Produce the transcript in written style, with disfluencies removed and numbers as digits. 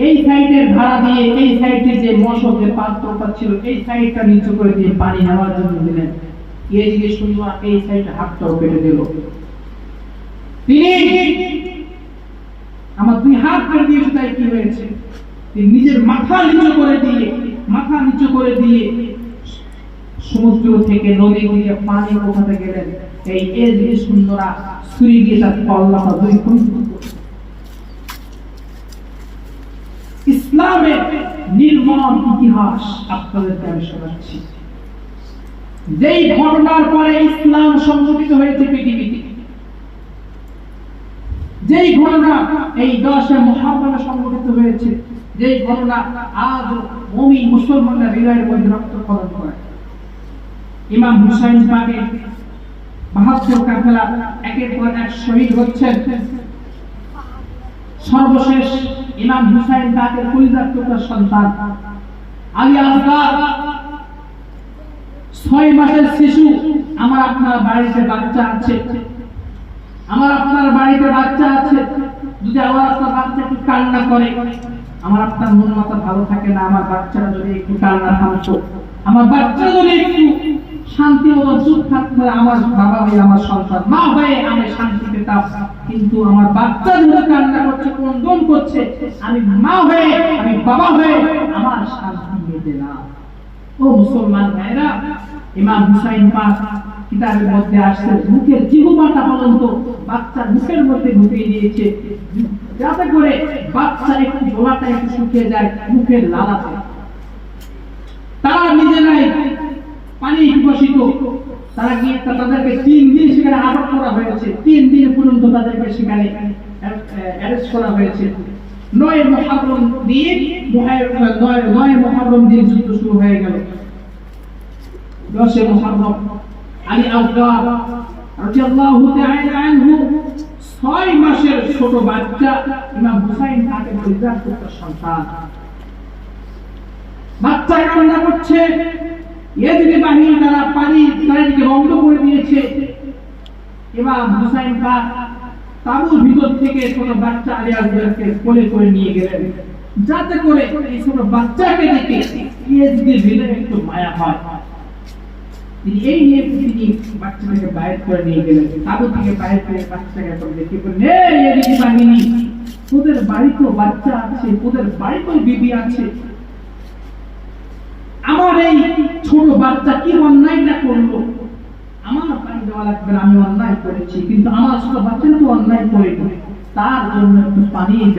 এই সাইডের ভাড়া দিয়ে এই সাইডে যে মশকের পাত্রটা ছিল এই সাইডটা নিচু করে দিয়ে পানি নেওয়ার জন্য দিলেন। এদিকে শুনবা এই সাইডে হাতটাও কেটে দিল। তিনি আমার দুই হাত করে দিয়েছে, তাই কি হয়েছে? তিনি নিজের মাথা নিচু করে দিয়ে সমুদ্র থেকে নদী থেকে পানি ওঠাতে গেলেন। এই এদিকে সুন্দরা ছুরি দিয়ে তার কল্লাটা দুই খণ্ড। ইসলামের নির্মম ইতিহাস আপনাদেরকে আমি শোনাচ্ছি। যেই ঘটনার পরে ইসলাম সংগঠিত হয়েছে পৃথিবীতে, যেই ঘটনা এই 10 মুহররমে সংগঠিত হয়েছে, যেই ঘটনা আজ মুমিন মুসলমানরা হৃদয়ের মধ্যে রক্তক্ষরণ করে। ইমাম হুসাইন পাকের 72 কাফেলা একের পর এক শহীদ হচ্ছেন। সর্বশেষ ইমাম হুসাইন পাকের কলিজার টুকরা সন্তান আলী আসগার 6 মাসের শিশু। আমার আপনার বাড়িতে বাচ্চা আছে, যদি আমার আপনার বাচ্চা একটু কান্না করে, আমার আপনার মন মাথা ভালো থাকে না। আমার বাচ্চারা যদি একটু কান্না থামতো, আমার বাচ্চা যদি একটু শান্তি ও চুপ থাকতো, আমার বাবা হয়ে আমার সন্তান মা হয়ে আমি শান্তি পেতাম। কিন্তু আমার বাচ্চা যদি কান্না করছে, ক্রন্দন করছে, আমি মা হয়ে আমি বাবা হয়ে আমার শান্তি মেটে না। ও মুসলমান ভাইরা, ইমাম হুসাইন পাক কিতাবের মধ্যে আসছে মুখের জিহ্বাটা পর্যন্ত বাচ্চার মুখের মধ্যে ঢুকিয়ে দিয়েছে, যাতে করে বাচ্চা একটু গলাটা একটু শুকিয়ে যায় মুখের লালাতে। তারা নিজেরাই পানি পিপাসিত, তারা গিয়ে তাদেরকে 3 দিন সেখানে আটক করা হয়েছে। 3 দিন পর্যন্ত তাদেরকে সেখানে অ্যারেস্ট করা হয়েছে। 9 মুহররম দিন যুদ্ধ শুরু হয়ে গেল। 10 মুহররম আলী আসগার রাদিয়াল্লাহু তাআলা আনহু 6 মাসের ছোট বাচ্চা ইমাম হুসাইন পাকের কলিজার টুকরা সন্তান। বাচ্চা কান্না করছে, এদিকে বাহিনী দ্বারা পানি চারিদিকে বন্ধ করে দিয়েছে। ইমাম হুসাইন পাক তাঁবুর ভিতর থেকে ছোট বাচ্চা আলী আসগারকে কোলে করে নিয়ে গেলেন, যাতে করে এই ছোট বাচ্চাকে দেখে এদিকে ভিতরে একটু মায়া হয়। এই নিয়ে তিনি বাচ্চাটাকে বাইরে করে নিয়ে গেলেন। তাঁবু থেকে বাইরে করে বাচ্চাটাকে দেখে বললেন, এদিকে বাহিনী, তোদের বাড়িতেও বাচ্চা আছে, তোদের বাড়িতেও বিবি আছে, আমার এই ছোট বাচ্চা কি অন্যায়টা করলো? আমার পানি দেওয়া লাগবে, আমি অন্যায় করেছি, কিন্তু আমার ছোট বাচ্চা তো অন্যায় করেনি, তার জন্য একটু পানি দেওয়া